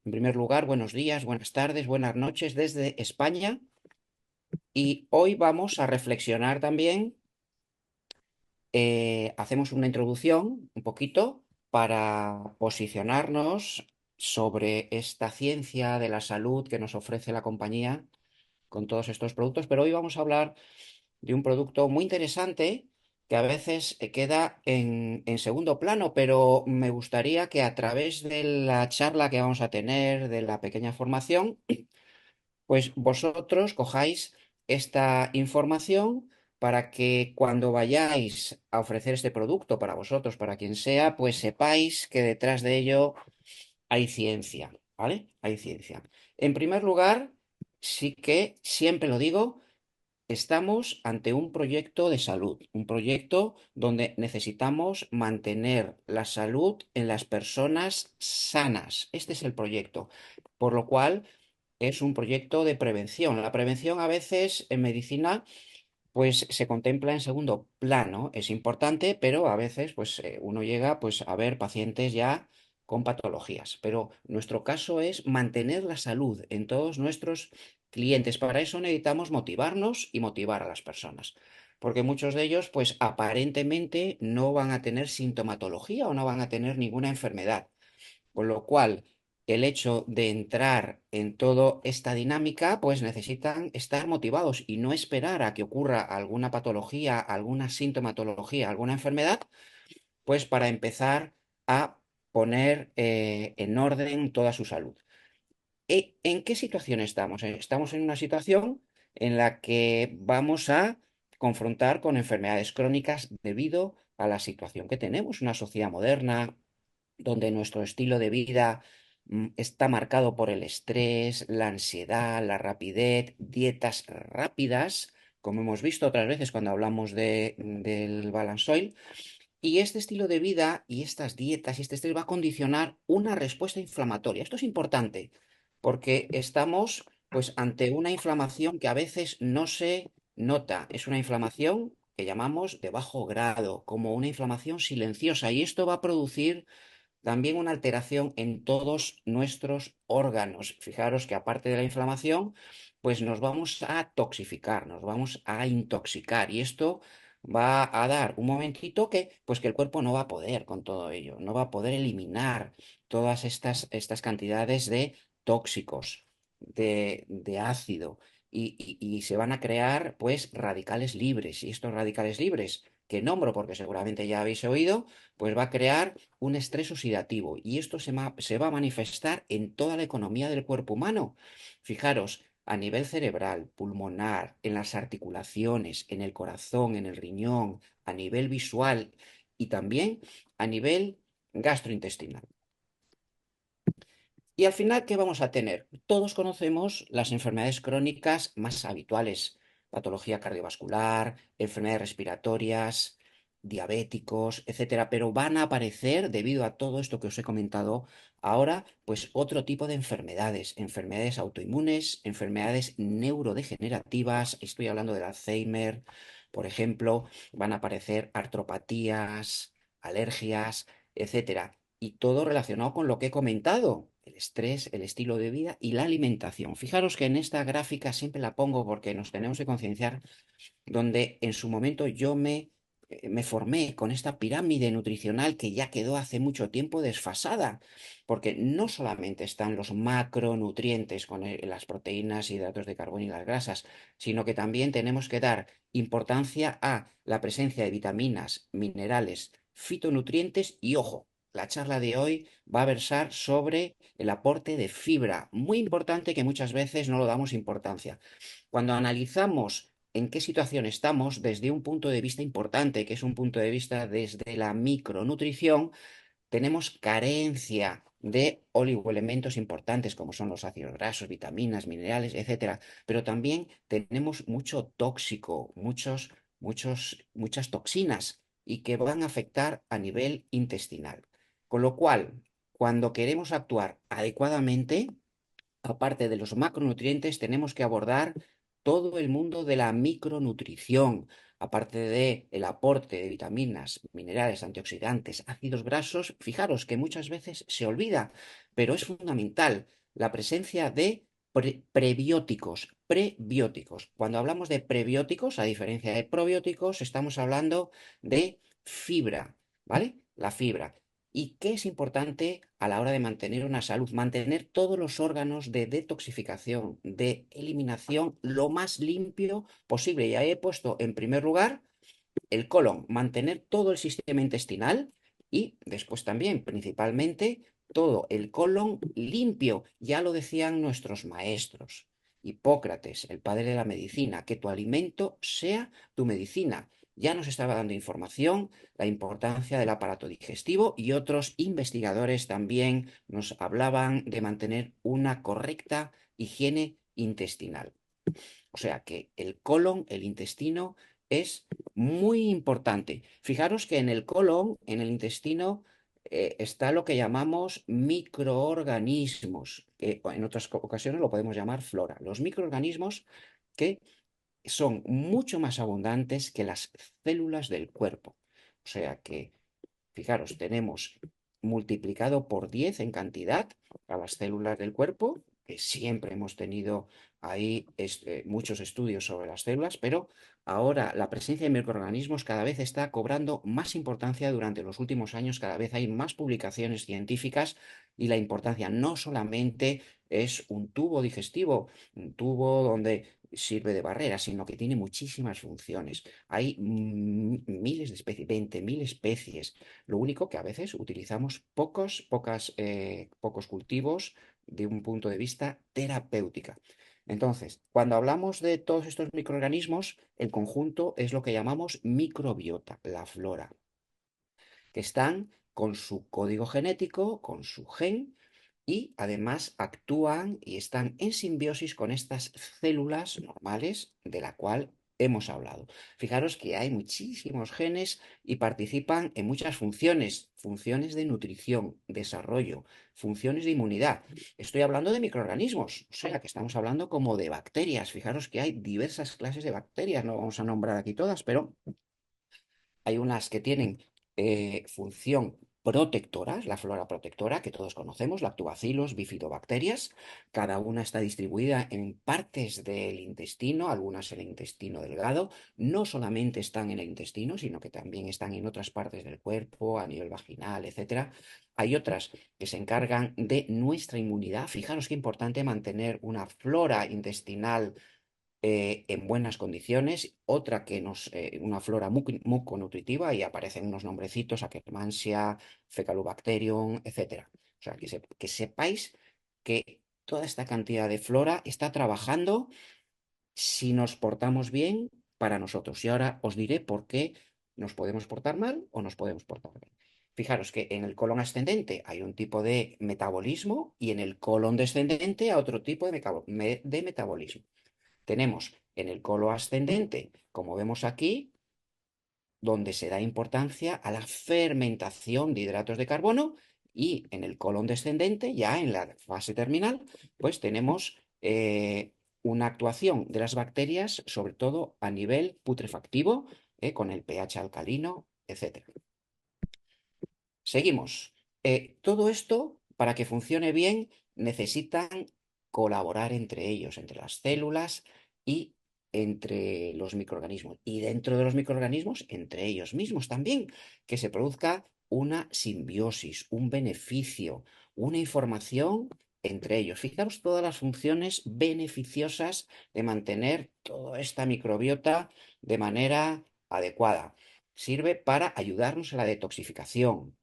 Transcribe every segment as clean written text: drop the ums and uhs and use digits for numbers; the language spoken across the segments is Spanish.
En primer lugar, buenos días, buenas tardes, buenas noches desde España. Y hoy vamos a reflexionar también, hacemos una introducción un poquito para posicionarnos sobre esta ciencia de la salud que nos ofrece la compañía con todos estos productos. Pero hoy vamos a hablar de un producto muy interesante que a veces queda en segundo plano, pero me gustaría que a través de la charla que vamos a tener, de la pequeña formación, pues vosotros cojáis esta información para que cuando vayáis a ofrecer este producto para vosotros, para quien sea, pues sepáis que detrás de ello hay ciencia, ¿vale? Hay ciencia. En primer lugar, sí que siempre lo digo. Estamos ante un proyecto de salud, un proyecto donde necesitamos mantener la salud en las personas sanas. Este es el proyecto, por lo cual es un proyecto de prevención. La prevención a veces en medicina pues se contempla en segundo plano. Es importante, pero a veces pues uno llega pues a ver pacientes ya con patologías. Pero nuestro caso es mantener la salud en todos nuestros clientes. Para eso necesitamos motivarnos y motivar a las personas. Porque muchos de ellos pues aparentemente no van a tener sintomatología o no van a tener ninguna enfermedad. Con lo cual, el hecho de entrar en toda esta dinámica, pues necesitan estar motivados y no esperar a que ocurra alguna patología, alguna sintomatología, alguna enfermedad, pues para empezar a poner en orden toda su salud. ¿En qué situación estamos? Estamos en una situación en la que vamos a confrontar con enfermedades crónicas debido a la situación que tenemos, una sociedad moderna donde nuestro estilo de vida está marcado por el estrés, la ansiedad, la rapidez, dietas rápidas, como hemos visto otras veces cuando hablamos del Balance Oil. Y este estilo de vida y estas dietas y este estrés va a condicionar una respuesta inflamatoria. Esto es importante porque estamos pues ante una inflamación que a veces no se nota. Es una inflamación que llamamos de bajo grado, como una inflamación silenciosa. Y esto va a producir también una alteración en todos nuestros órganos. Fijaros que aparte de la inflamación, pues nos vamos a toxificar, nos vamos a intoxicar y esto va a dar un momentito pues que el cuerpo no va a poder con todo ello, no va a poder eliminar todas estas cantidades de tóxicos, de ácido y se van a crear pues radicales libres y estos radicales libres que nombro porque seguramente ya habéis oído, pues va a crear un estrés oxidativo y esto se va a manifestar en toda la economía del cuerpo humano. Fijaros, a nivel cerebral, pulmonar, en las articulaciones, en el corazón, en el riñón, a nivel visual y también a nivel gastrointestinal. Y al final, ¿qué vamos a tener? Todos conocemos las enfermedades crónicas más habituales, patología cardiovascular, enfermedades respiratorias, diabéticos, etcétera, pero van a aparecer, debido a todo esto que os he comentado ahora, pues otro tipo de enfermedades, enfermedades autoinmunes, enfermedades neurodegenerativas, estoy hablando del Alzheimer, por ejemplo, van a aparecer artropatías, alergias, etcétera y todo relacionado con lo que he comentado, el estrés, el estilo de vida y la alimentación. Fijaros que en esta gráfica siempre la pongo porque nos tenemos que concienciar, donde en su momento me formé con esta pirámide nutricional que ya quedó hace mucho tiempo desfasada, porque no solamente están los macronutrientes con las proteínas, hidratos de carbono y las grasas, sino que también tenemos que dar importancia a la presencia de vitaminas, minerales, fitonutrientes y ojo. La charla de hoy va a versar sobre el aporte de fibra, muy importante que muchas veces no lo damos importancia. Cuando analizamos en qué situación estamos desde un punto de vista importante, que es un punto de vista desde la micronutrición, tenemos carencia de oligoelementos importantes como son los ácidos grasos, vitaminas, minerales, etcétera, pero también tenemos mucho tóxico, muchas toxinas y que van a afectar a nivel intestinal. Con lo cual, cuando queremos actuar adecuadamente, aparte de los macronutrientes, tenemos que abordar todo el mundo de la micronutrición, aparte de el aporte de vitaminas, minerales, antioxidantes, ácidos grasos, fijaros que muchas veces se olvida, pero es fundamental la presencia de prebióticos, prebióticos. Cuando hablamos de prebióticos, a diferencia de probióticos, estamos hablando de fibra, ¿vale? La fibra. ¿Y qué es importante a la hora de mantener una salud? Mantener todos los órganos de detoxificación, de eliminación, lo más limpio posible. Y ahí he puesto en primer lugar el colon, mantener todo el sistema intestinal y después también, principalmente, todo el colon limpio. Ya lo decían nuestros maestros. Hipócrates, el padre de la medicina, que tu alimento sea tu medicina. Ya nos estaba dando información, la importancia del aparato digestivo y otros investigadores también nos hablaban de mantener una correcta higiene intestinal. O sea que el colon, el intestino, es muy importante. Fijaros que en el colon, en el intestino, está lo que llamamos microorganismos, que en otras ocasiones lo podemos llamar flora. Los microorganismos que son mucho más abundantes que las células del cuerpo. O sea que, fijaros, tenemos multiplicado por 10 en cantidad a las células del cuerpo, que siempre hemos tenido ahí muchos estudios sobre las células, pero ahora la presencia de microorganismos cada vez está cobrando más importancia durante los últimos años, cada vez hay más publicaciones científicas y la importancia no solamente es un tubo digestivo, un tubo donde sirve de barrera, sino que tiene muchísimas funciones. Hay miles de especies, 20.000 especies. Lo único que a veces utilizamos pocos cultivos de un punto de vista terapéutica. Entonces, cuando hablamos de todos estos microorganismos, el conjunto es lo que llamamos microbiota, la flora, que están con su código genético, con su gen, y además actúan y están en simbiosis con estas células normales de la cual hemos hablado. Fijaros que hay muchísimos genes y participan en muchas funciones, funciones de nutrición, desarrollo, funciones de inmunidad. Estoy hablando de microorganismos, o sea que estamos hablando como de bacterias. Fijaros que hay diversas clases de bacterias, no vamos a nombrar aquí todas, pero hay unas que tienen función protectora, la flora protectora que todos conocemos, lactobacillus, bifidobacterias. Cada una está distribuida en partes del intestino, algunas en el intestino delgado. No solamente están en el intestino, sino que también están en otras partes del cuerpo, a nivel vaginal, etcétera. Hay otras que se encargan de nuestra inmunidad. Fijaros qué importante mantener una flora intestinal en buenas condiciones, otra que una flora muconutritiva y aparecen unos nombrecitos, Akkermansia, Fecalobacterium, etcétera. O sea, que sepáis que toda esta cantidad de flora está trabajando si nos portamos bien para nosotros. Y ahora os diré por qué nos podemos portar mal o nos podemos portar bien. Fijaros que en el colon ascendente hay un tipo de metabolismo y en el colon descendente hay otro tipo de metabolismo. Tenemos en el colon ascendente, como vemos aquí, donde se da importancia a la fermentación de hidratos de carbono y en el colon descendente, ya en la fase terminal, pues tenemos una actuación de las bacterias, sobre todo a nivel putrefactivo, con el pH alcalino, etc. Seguimos. Todo esto, para que funcione bien, necesitan colaborar entre ellos, entre las células y entre los microorganismos. Y dentro de los microorganismos, entre ellos mismos también, que se produzca una simbiosis, un beneficio, una información entre ellos. Fijaros todas las funciones beneficiosas de mantener toda esta microbiota de manera adecuada. Sirve para ayudarnos a la detoxificación.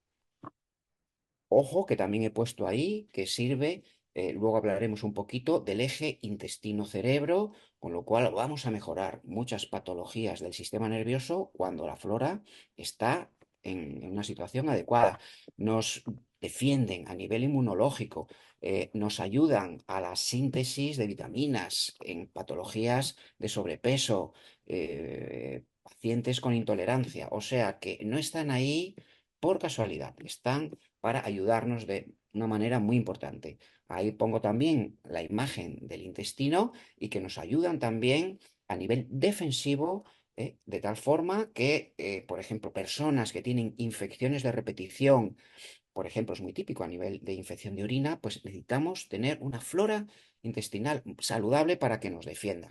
Ojo, que también he puesto ahí que sirve, luego hablaremos un poquito del eje intestino-cerebro, con lo cual vamos a mejorar muchas patologías del sistema nervioso cuando la flora está en una situación adecuada. Nos defienden a nivel inmunológico, nos ayudan a la síntesis de vitaminas en patologías de sobrepeso, pacientes con intolerancia. O sea que no están ahí por casualidad, están para ayudarnos de una manera muy importante. Ahí pongo también la imagen del intestino y que nos ayudan también a nivel defensivo De tal forma que, por ejemplo, personas que tienen infecciones de repetición, por ejemplo, es muy típico a nivel de infección de orina, pues necesitamos tener una flora intestinal saludable para que nos defienda.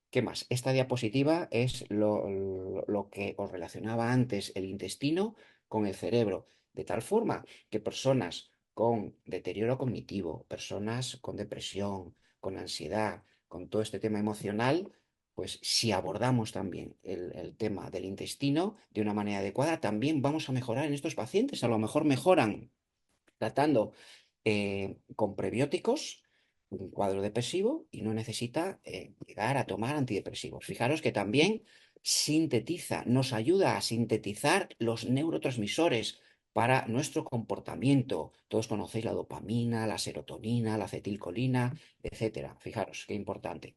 ¿Qué más? Esta diapositiva es lo que os relacionaba antes, el intestino con el cerebro, de tal forma que personas con deterioro cognitivo, personas con depresión, con ansiedad, con todo este tema emocional, pues si abordamos también el tema del intestino de una manera adecuada, también vamos a mejorar en estos pacientes. A lo mejor mejoran tratando con prebióticos, un cuadro depresivo y no necesita llegar a tomar antidepresivos. Fijaros que también sintetiza, nos ayuda a sintetizar los neurotransmisores para nuestro comportamiento. Todos conocéis la dopamina, la serotonina, la acetilcolina, etcétera. Fijaros qué importante.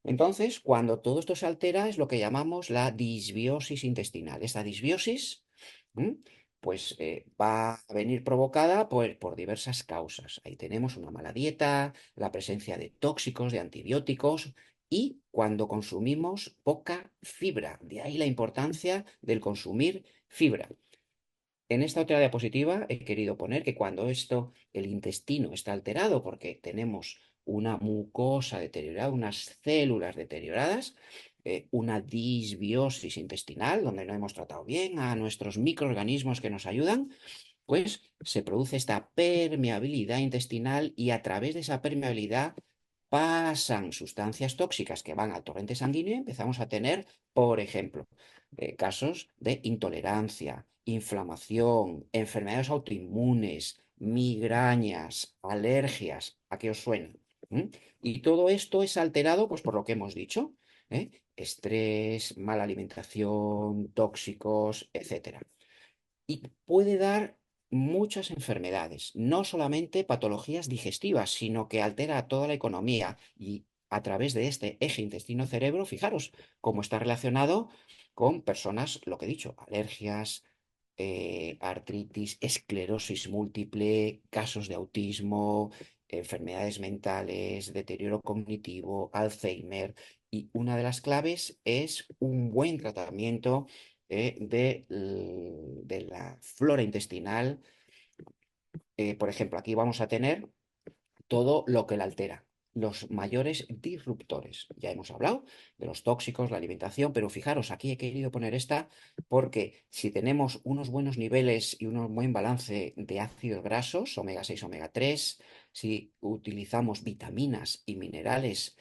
Entonces, cuando todo esto se altera, es lo que llamamos la disbiosis intestinal. Esta disbiosis, ¿m? Pues va a venir provocada por diversas causas. Ahí tenemos una mala dieta, la presencia de tóxicos, de antibióticos y cuando consumimos poca fibra. De ahí la importancia del consumir fibra. En esta otra diapositiva he querido poner que cuando el intestino está alterado porque tenemos una mucosa deteriorada, unas células deterioradas, una disbiosis intestinal, donde no hemos tratado bien a nuestros microorganismos que nos ayudan, pues se produce esta permeabilidad intestinal y a través de esa permeabilidad pasan sustancias tóxicas que van al torrente sanguíneo y empezamos a tener, por ejemplo, casos de intolerancia, inflamación, enfermedades autoinmunes, migrañas, alergias, ¿a qué os suena? ¿Mm? Y todo esto es alterado, pues por lo que hemos dicho, estrés, mala alimentación, tóxicos, etcétera. Y puede dar muchas enfermedades, no solamente patologías digestivas, sino que altera toda la economía y a través de este eje intestino-cerebro, fijaros cómo está relacionado con personas, lo que he dicho, alergias, artritis, esclerosis múltiple, casos de autismo, enfermedades mentales, deterioro cognitivo, Alzheimer. Y una de las claves es un buen tratamiento de la flora intestinal. Por ejemplo, aquí vamos a tener todo lo que la altera. Los mayores disruptores. Ya hemos hablado de los tóxicos, la alimentación, pero fijaros, aquí he querido poner esta porque si tenemos unos buenos niveles y un buen balance de ácidos grasos, omega 6, omega 3, si utilizamos vitaminas y minerales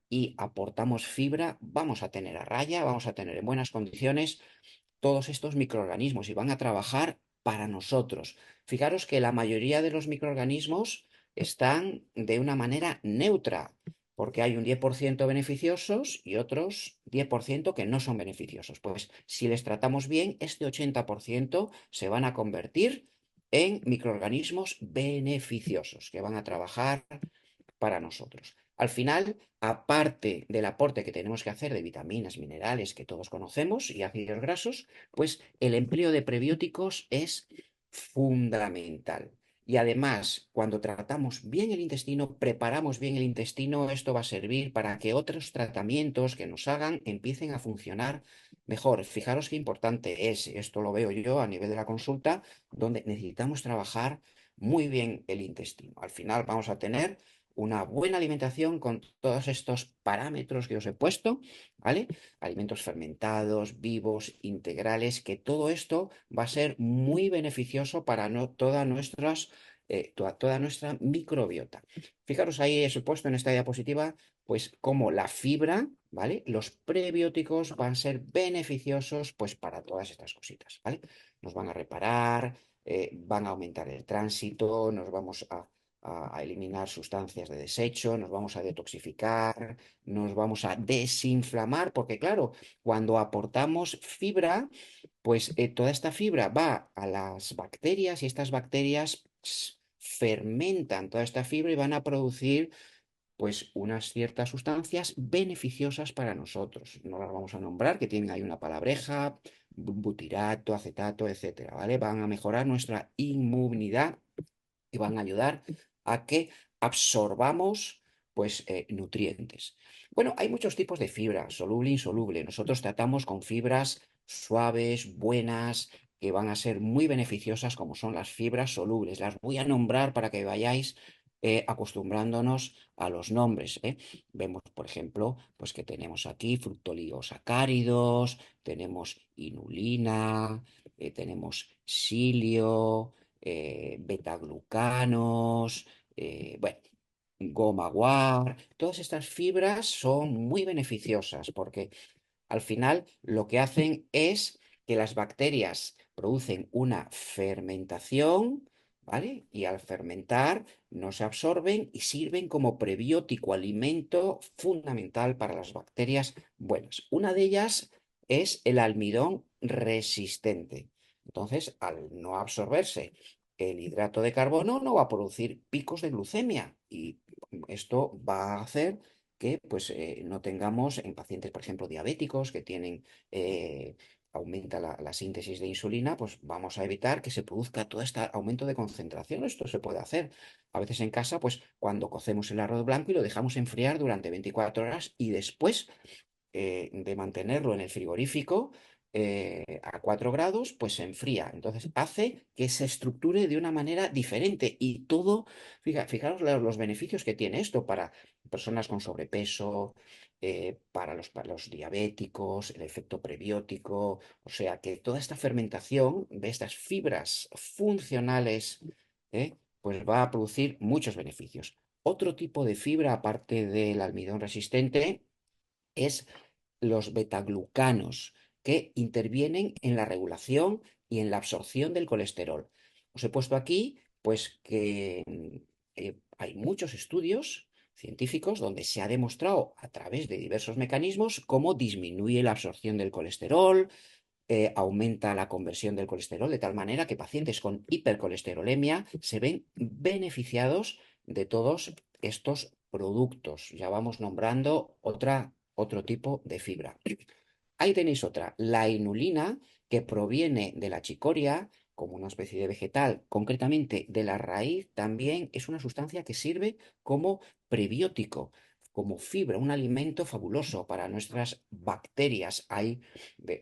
y aportamos fibra, vamos a tener a raya, vamos a tener en buenas condiciones todos estos microorganismos y van a trabajar para nosotros. Fijaros que la mayoría de los microorganismos están de una manera neutra, porque hay un 10% beneficiosos y otros 10% que no son beneficiosos. Pues si les tratamos bien, este 80% se van a convertir en microorganismos beneficiosos que van a trabajar para nosotros. Al final, aparte del aporte que tenemos que hacer de vitaminas, minerales que todos conocemos y ácidos grasos, pues el empleo de prebióticos es fundamental. Y además, cuando tratamos bien el intestino, preparamos bien el intestino, esto va a servir para que otros tratamientos que nos hagan empiecen a funcionar mejor. Fijaros qué importante es, esto lo veo yo a nivel de la consulta, donde necesitamos trabajar muy bien el intestino. Al final vamos a tener una buena alimentación con todos estos parámetros que os he puesto, ¿vale? Alimentos fermentados, vivos, integrales, que todo esto va a ser muy beneficioso para toda nuestra microbiota. Fijaros ahí, he puesto en esta diapositiva, pues como la fibra, ¿vale? Los prebióticos van a ser beneficiosos, pues para todas estas cositas, ¿vale? Nos van a reparar, van a aumentar el tránsito, nos vamos a eliminar sustancias de desecho, nos vamos a detoxificar, nos vamos a desinflamar, porque claro, cuando aportamos fibra, pues toda esta fibra va a las bacterias y estas bacterias fermentan toda esta fibra y van a producir pues unas ciertas sustancias beneficiosas para nosotros. No las vamos a nombrar, que tienen ahí una palabreja, butirato, acetato, etcétera, ¿vale? Van a mejorar nuestra inmunidad y van a ayudar a que absorbamos pues, nutrientes. Bueno, hay muchos tipos de fibra, soluble e insoluble. Nosotros tratamos con fibras suaves, buenas, que van a ser muy beneficiosas, como son las fibras solubles. Las voy a nombrar para que vayáis acostumbrándonos a los nombres, ¿eh? Vemos, por ejemplo, pues que tenemos aquí fructooligosacáridos, tenemos inulina, tenemos silio, betaglucanos, bueno, goma guar. Todas estas fibras son muy beneficiosas porque al final lo que hacen es que las bacterias producen una fermentación, ¿vale? Y al fermentar no se absorben y sirven como prebiótico, alimento fundamental para las bacterias buenas. Una de ellas es el almidón resistente. Entonces, al no absorberse el hidrato de carbono, no va a producir picos de glucemia y esto va a hacer que pues, no tengamos en pacientes, por ejemplo, diabéticos que tienen, aumenta la síntesis de insulina, pues vamos a evitar que se produzca todo este aumento de concentración. Esto se puede hacer. A veces en casa, pues cuando cocemos el arroz blanco y lo dejamos enfriar durante 24 horas y después de mantenerlo en el frigorífico a 4 grados, pues se enfría. Entonces hace que se estructure de una manera diferente y todo, fijaros los beneficios que tiene esto para personas con sobrepeso, para los diabéticos, el efecto prebiótico, o sea que toda esta fermentación de estas fibras funcionales, pues va a producir muchos beneficios. Otro tipo de fibra, aparte del almidón resistente, es los betaglucanos, que intervienen en la regulación y en la absorción del colesterol. Os he puesto aquí, pues, que hay muchos estudios científicos donde se ha demostrado a través de diversos mecanismos cómo disminuye la absorción del colesterol, aumenta la conversión del colesterol, de tal manera que pacientes con hipercolesterolemia se ven beneficiados de todos estos productos. Ya vamos nombrando otro tipo de fibra. Ahí tenéis otra, la inulina, que proviene de la chicoria, como una especie de vegetal, concretamente de la raíz, también es una sustancia que sirve como prebiótico, como fibra, un alimento fabuloso para nuestras bacterias. Hay,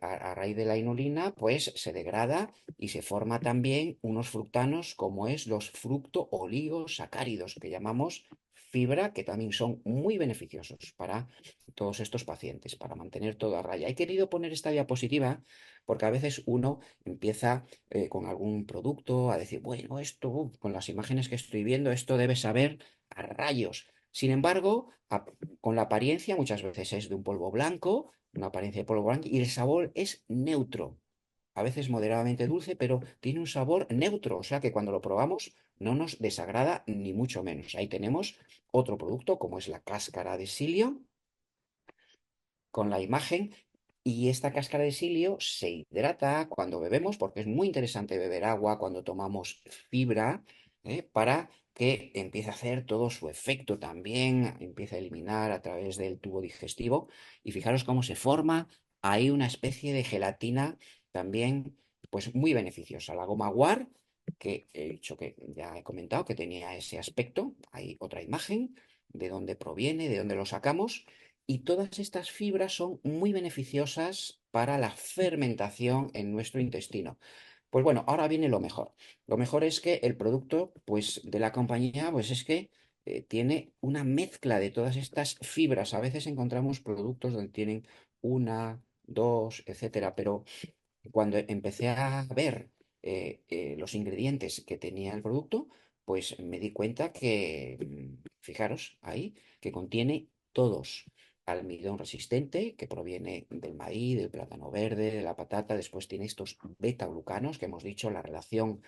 a raíz de la inulina, pues se degrada y se forma también unos fructanos, como es los fructooligosacáridos, que llamamos fibra, que también son muy beneficiosos para todos estos pacientes para mantener todo a raya. He querido poner esta diapositiva porque a veces uno empieza con algún producto a decir, bueno, esto, con las imágenes que estoy viendo, esto debe saber a rayos. Sin embargo, con la apariencia muchas veces es de un polvo blanco, una apariencia de polvo blanco, y el sabor es neutro. A veces moderadamente dulce, pero tiene un sabor neutro, o sea que cuando lo probamos no nos desagrada ni mucho menos. Ahí tenemos otro producto como es la cáscara de psyllium con la imagen y esta cáscara de psyllium se hidrata cuando bebemos, porque es muy interesante beber agua cuando tomamos fibra, para que empiece a hacer todo su efecto también, empiece a eliminar a través del tubo digestivo. Y fijaros cómo se forma ahí una especie de gelatina también, pues muy beneficiosa. La goma guar, que he dicho que ya he comentado que tenía ese aspecto, hay otra imagen de dónde proviene, de dónde lo sacamos. Y todas estas fibras son muy beneficiosas para la fermentación en nuestro intestino. Pues bueno, ahora viene lo mejor. Lo mejor es que el producto, pues, de la compañía, pues es que tiene una mezcla de todas estas fibras. A veces encontramos productos donde tienen una, dos, etcétera, pero cuando empecé a ver los ingredientes que tenía el producto, pues me di cuenta que, fijaros ahí, que contiene todos. Almidón resistente, que proviene del maíz, del plátano verde, de la patata. Después tiene estos beta-glucanos, que hemos dicho la relación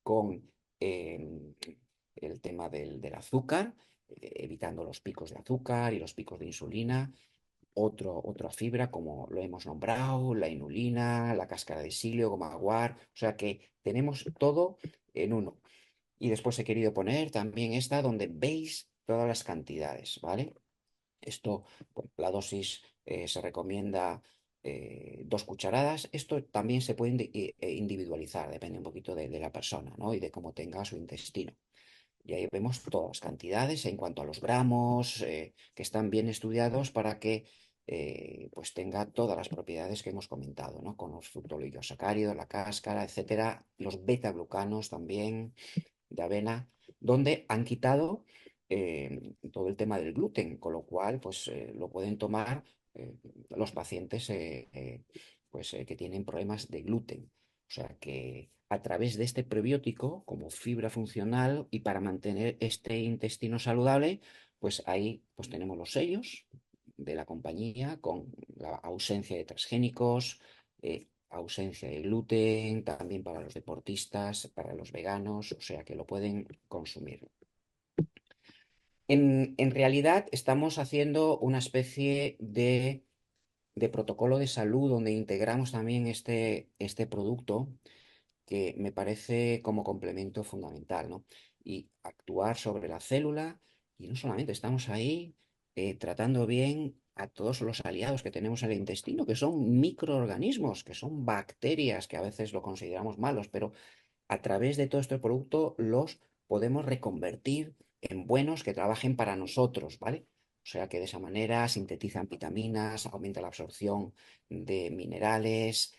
con el tema del azúcar, evitando los picos de azúcar y los picos de insulina. Otra fibra, como lo hemos nombrado, la inulina, la cáscara de psyllium, goma guar, o sea que tenemos todo en uno. Y después he querido poner también esta donde veis todas las cantidades, ¿vale? Esto, bueno, la dosis se recomienda 2 cucharadas. Esto también se puede individualizar, depende un poquito de la persona, ¿no? Y de cómo tenga su intestino. Y ahí vemos todas las cantidades en cuanto a los gramos, que están bien estudiados para que pues tenga todas las propiedades que hemos comentado, ¿no? Con los fructooligosacáridos, la cáscara, etcétera, los beta-glucanos también de avena, donde han quitado todo el tema del gluten, con lo cual pues lo pueden tomar eh, los pacientes que tienen problemas de gluten. O sea que a través de este prebiótico, como fibra funcional y para mantener este intestino saludable, pues ahí pues tenemos los sellos de la compañía con la ausencia de transgénicos, ausencia de gluten, también para los deportistas, para los veganos, o sea que lo pueden consumir. En realidad estamos haciendo una especie de protocolo de salud donde integramos también este producto que me parece como complemento fundamental, ¿no? Y actuar sobre la célula, y no solamente estamos ahí tratando bien a todos los aliados que tenemos en el intestino, que son microorganismos, que son bacterias, que a veces lo consideramos malos, pero a través de todo este producto los podemos reconvertir en buenos que trabajen para nosotros, ¿vale? O sea que de esa manera sintetizan vitaminas, aumenta la absorción de minerales,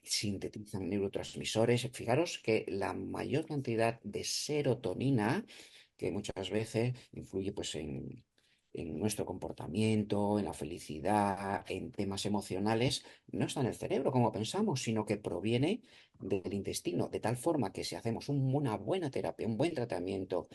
sintetizan neurotransmisores. Fijaros que la mayor cantidad de serotonina, que muchas veces influye pues en nuestro comportamiento, en la felicidad, en temas emocionales, no está en el cerebro como pensamos, sino que proviene del intestino, de tal forma que si hacemos una buena terapia, un buen tratamiento,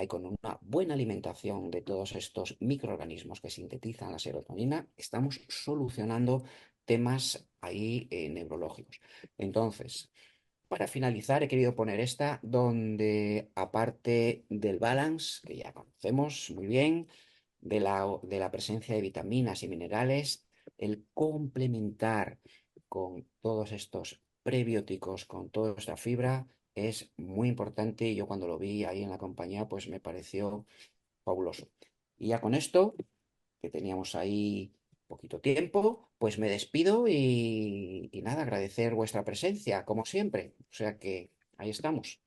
con una buena alimentación de todos estos microorganismos que sintetizan la serotonina, estamos solucionando temas ahí neurológicos. Entonces, para finalizar, he querido poner esta donde, aparte del balance, que ya conocemos muy bien, de la presencia de vitaminas y minerales, el complementar con todos estos prebióticos, con toda esta fibra, es muy importante y yo cuando lo vi ahí en la compañía, pues me pareció fabuloso. Y ya con esto, que teníamos ahí poquito tiempo, pues me despido y nada, agradecer vuestra presencia, como siempre. O sea que ahí estamos.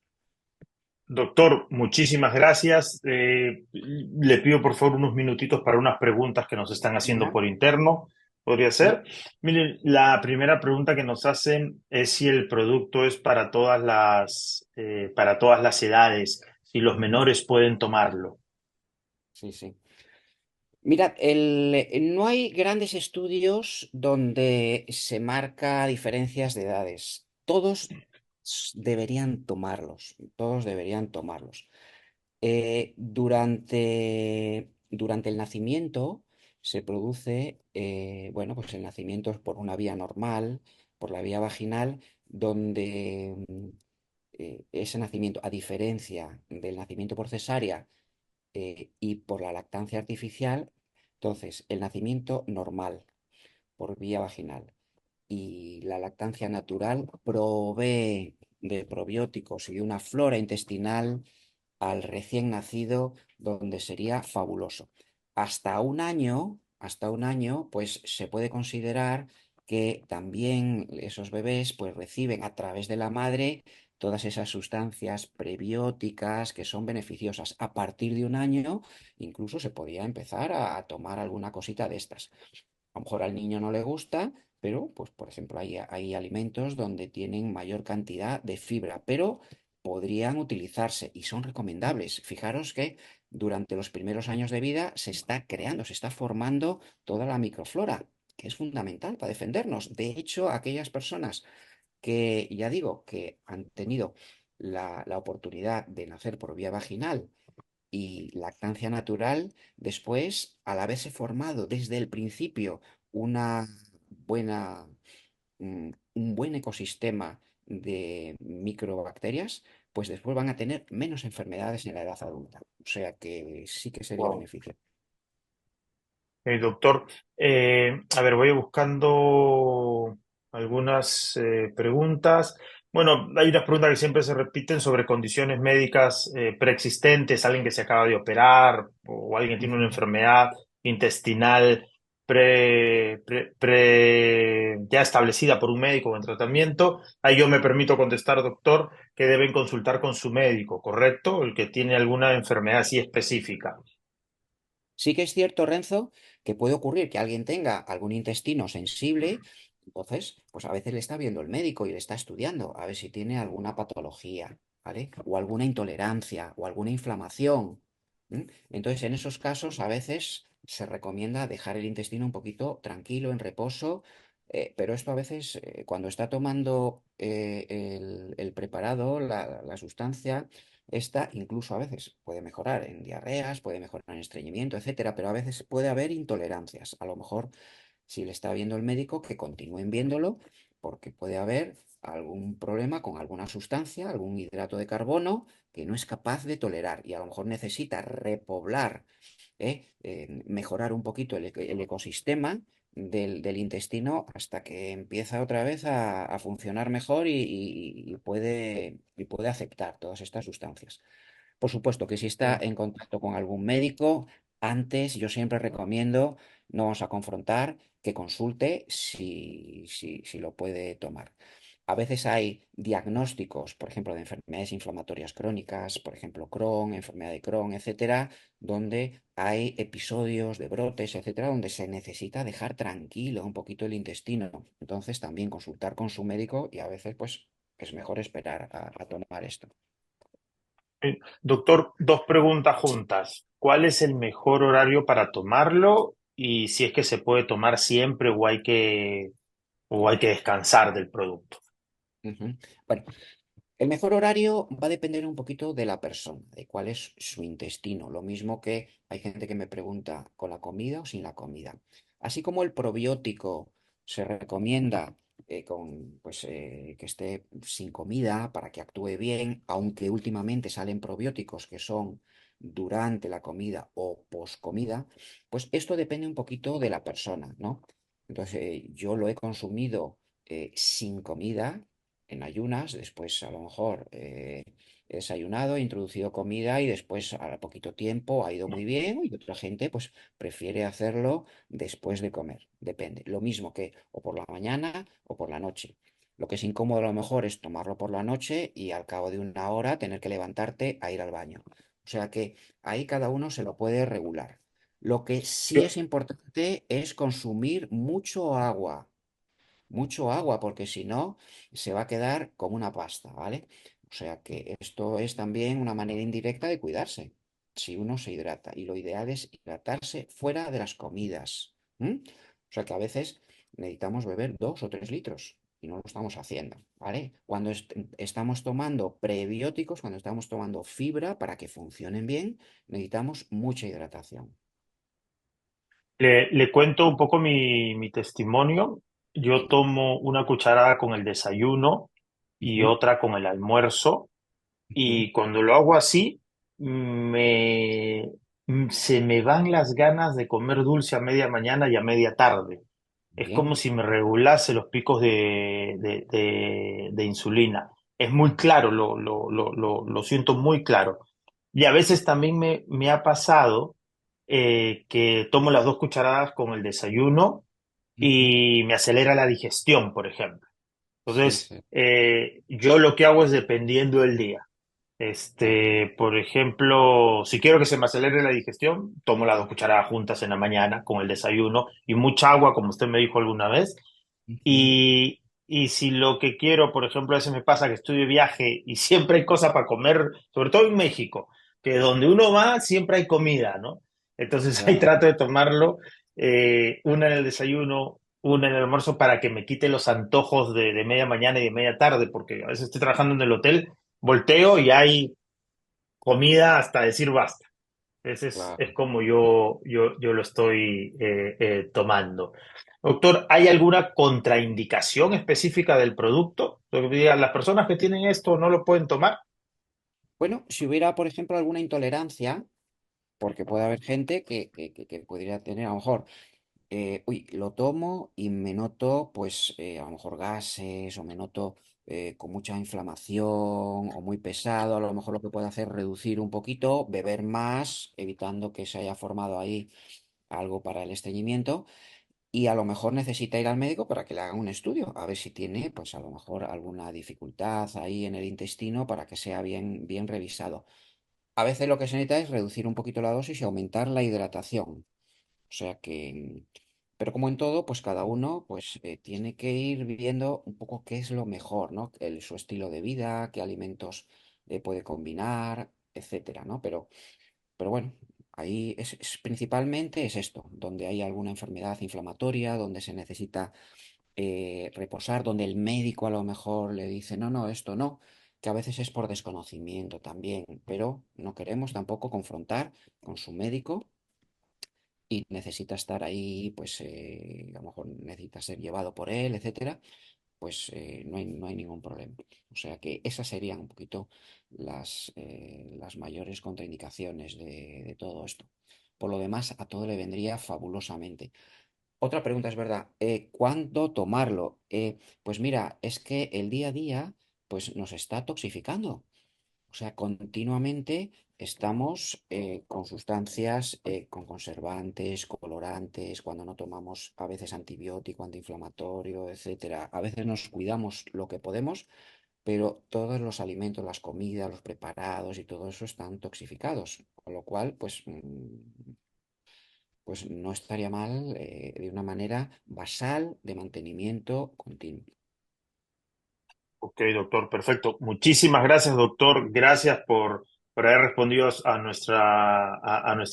Doctor, muchísimas gracias. Le pido por favor unos minutitos para unas preguntas que nos están haciendo Venga. por interno. ¿Podría Sí, ser? Miren, la primera pregunta que nos hacen es si el producto es para todas las edades, si los menores pueden tomarlo. sí, sí. Mirad, no hay grandes estudios donde se marca diferencias de edades. Todos deberían tomarlos, todos deberían tomarlos. Durante el nacimiento se produce, bueno, pues el nacimiento es por una vía normal, por la vía vaginal, donde ese nacimiento, a diferencia del nacimiento por cesárea, y por la lactancia artificial, entonces el nacimiento normal por vía vaginal y la lactancia natural provee de probióticos y de una flora intestinal al recién nacido donde sería fabuloso. Hasta un año, pues se puede considerar que también esos bebés pues reciben a través de la madre todas esas sustancias prebióticas que son beneficiosas. A partir de un año, incluso se podía empezar a tomar alguna cosita de estas. A lo mejor al niño no le gusta, pero, pues, por ejemplo, hay alimentos donde tienen mayor cantidad de fibra, pero podrían utilizarse y son recomendables. Fijaros que durante los primeros años de vida se está creando, se está formando toda la microflora, que es fundamental para defendernos. De hecho, aquellas personas que, ya digo, que han tenido la oportunidad de nacer por vía vaginal y lactancia natural, después, al haberse formado desde el principio una buena, un buen ecosistema de microbacterias, pues después van a tener menos enfermedades en la edad adulta. O sea que sí que sería Wow. beneficio. Doctor, a ver, voy buscando algunas preguntas. Bueno, hay unas preguntas que siempre se repiten sobre condiciones médicas preexistentes, alguien que se acaba de operar o alguien tiene una Ujú. enfermedad intestinal ya establecida por un médico o en tratamiento, ahí yo me permito contestar, doctor, que deben consultar con su médico, ¿correcto? El que tiene alguna enfermedad así específica. Sí que es cierto, Renzo, que puede ocurrir que alguien tenga algún intestino sensible, entonces, pues a veces le está viendo el médico y le está estudiando a ver si tiene alguna patología, ¿vale? O alguna intolerancia o alguna inflamación. Entonces, en esos casos, a veces se recomienda dejar el intestino un poquito tranquilo, en reposo, pero esto a veces, cuando está tomando el preparado, la sustancia, esta incluso a veces puede mejorar en diarreas, puede mejorar en estreñimiento, etcétera, pero a veces puede haber intolerancias. A lo mejor, si le está viendo el médico, que continúen viéndolo, porque puede haber algún problema con alguna sustancia, algún hidrato de carbono que no es capaz de tolerar y a lo mejor necesita repoblar, mejorar un poquito el ecosistema del intestino hasta que empieza otra vez a funcionar mejor y puede aceptar todas estas sustancias. Por supuesto que si está en contacto con algún médico, antes yo siempre recomiendo, no vamos a confrontar, que consulte si lo puede tomar. A veces hay diagnósticos, por ejemplo, de enfermedades inflamatorias crónicas, por ejemplo, Crohn, enfermedad de Crohn, etcétera, donde hay episodios de brotes, etcétera, donde se necesita dejar tranquilo un poquito el intestino. Entonces, también consultar con su médico y a veces, pues, es mejor esperar a tomar esto. Doctor, dos preguntas juntas. ¿Cuál es el mejor horario para tomarlo? Y si es que se puede tomar siempre o hay que descansar del producto. Ujú. Bueno, el mejor horario va a depender un poquito de la persona, de cuál es su intestino. Lo mismo que hay gente que me pregunta con la comida o sin la comida. Así como el probiótico se recomienda que esté sin comida para que actúe bien, aunque últimamente salen probióticos que son durante la comida o poscomida, pues esto depende un poquito de la persona, ¿no? Entonces, yo lo he consumido sin comida en ayunas, después a lo mejor he desayunado, he introducido comida y después a poquito tiempo ha ido muy bien y otra gente pues prefiere hacerlo después de comer, depende. Lo mismo que o por la mañana o por la noche. Lo que es incómodo a lo mejor es tomarlo por la noche y al cabo de una hora tener que levantarte a ir al baño. O sea que ahí cada uno se lo puede regular. Lo que sí es importante es consumir mucho agua, porque si no, se va a quedar como una pasta, ¿vale? O sea que esto es también una manera indirecta de cuidarse, si uno se hidrata. Y lo ideal es hidratarse fuera de las comidas. O sea que a veces necesitamos beber 2 o 3 litros y no lo estamos haciendo, ¿vale? Cuando estamos tomando prebióticos, cuando estamos tomando fibra para que funcionen bien, necesitamos mucha hidratación. Le cuento un poco mi testimonio. Yo Venga. tomo una cucharada con el desayuno y Ujú, otra con el almuerzo. ujú. Y cuando lo hago así, se me van las ganas de comer dulce a media mañana y a media tarde. Es como Bien, si me regulase los picos de insulina. Es muy claro, lo siento muy claro. Y a veces también me ha pasado que tomo las dos cucharadas con el desayuno ujú. y me acelera la digestión, por ejemplo. Sí, Entonces, sí, yo lo que hago es dependiendo del día. claro. Por ejemplo, si quiero que se me acelere la digestión, tomo las dos cucharadas juntas en la mañana con el desayuno y mucha agua, como usted me dijo alguna vez. Ujú. Y si lo que quiero, por ejemplo, a veces me pasa que estoy de viaje y siempre hay cosas para comer, sobre todo en México, que donde uno va siempre hay comida, ¿no? Entonces ahí Claro, trato de tomarlo, una en el desayuno, una en el almuerzo para que me quite los antojos de media mañana y de media tarde, porque a veces estoy trabajando en el hotel, volteo y hay comida hasta decir basta. Ese es claro. como yo lo estoy tomando. Doctor, ¿hay alguna contraindicación específica del producto? Lo que digan, las personas que tienen esto no lo pueden tomar. Bueno, si hubiera, por ejemplo, alguna intolerancia, porque puede haber gente que podría tener, a lo mejor, uy, lo tomo y me noto, pues, a lo mejor gases o me noto con mucha inflamación o muy pesado, a lo mejor lo que puedo hacer es reducir un poquito, beber más, evitando que se haya formado ahí algo para el estreñimiento. y a lo mejor necesita ir al médico para que le hagan un estudio, a ver si tiene, pues a lo mejor alguna dificultad ahí en el intestino para que sea bien revisado. A veces lo que se necesita es reducir un poquito la dosis y aumentar la hidratación. O sea que, pero como en todo, pues cada uno pues tiene que ir viendo un poco qué es lo mejor, ¿no? Su estilo de vida, qué alimentos puede combinar, etcétera, ¿no? Pero bueno, ahí principalmente es esto, donde hay alguna enfermedad inflamatoria, donde se necesita reposar, donde el médico a lo mejor le dice, no, no, esto no, que a veces es por desconocimiento también, pero no queremos tampoco confrontar con su médico y necesita estar ahí, pues a lo mejor necesita ser llevado por él, etcétera, pues no hay ningún problema. O sea que esas serían un poquito las mayores contraindicaciones de todo esto. Por lo demás, a todo le vendría fabulosamente. Otra pregunta es verdad, ¿cuándo tomarlo? Pues mira, es que el día a día pues nos está toxificando. O sea, continuamente estamos con sustancias, con conservantes, colorantes, cuando no tomamos a veces antibiótico, antiinflamatorio, etcétera. A veces nos cuidamos lo que podemos, pero todos los alimentos, las comidas, los preparados y todo eso están toxificados. Con lo cual, pues no estaría mal de una manera basal de mantenimiento continuo. Ok, doctor, perfecto. Muchísimas gracias, doctor. Gracias por haber respondido a nuestra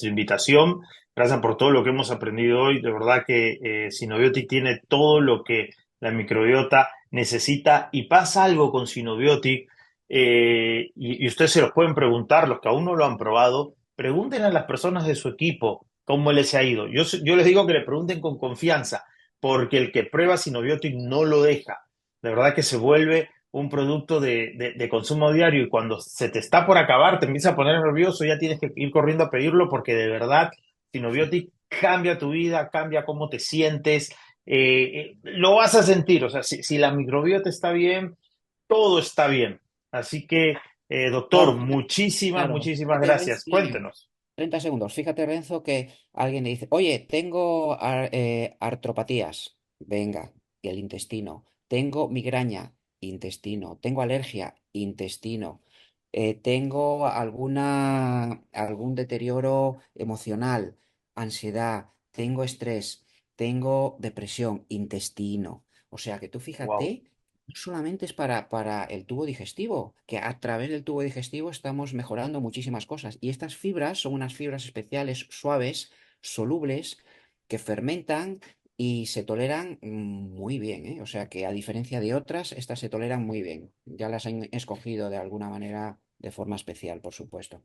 invitación. Gracias por todo lo que hemos aprendido hoy. De verdad que Synoviotic tiene todo lo que la microbiota necesita y pasa algo con Synoviotic y ustedes se los pueden preguntar, los que aún no lo han probado, pregunten a las personas de su equipo cómo les ha ido. Yo les digo que le pregunten con confianza porque el que prueba Synoviotic no lo deja. De verdad que se vuelve un producto de consumo diario y cuando se te está por acabar, te empieza a poner nervioso, ya tienes que ir corriendo a pedirlo porque de verdad Synoviotic cambia tu vida, cambia cómo te sientes, lo vas a sentir, o sea, si la microbiota está bien, todo está bien. Así que, doctor, No, claro, muchísimas fíjate, gracias. Renzo, Cuéntenos. 30 segundos. Fíjate, Renzo, que alguien le dice, oye, tengo artropatías, venga, y el intestino. Tengo migraña, intestino. Tengo alergia, intestino. Tengo algún deterioro emocional, ansiedad. Tengo estrés. Tengo depresión, intestino. O sea que tú Wow. fíjate no solamente es para el tubo digestivo, que a través del tubo digestivo estamos mejorando muchísimas cosas. Y estas fibras son unas fibras especiales, suaves, solubles, que fermentan y se toleran muy bien, ¿eh? O sea que a diferencia de otras, estas se toleran muy bien. Ya las han escogido de alguna manera, de forma especial, por supuesto.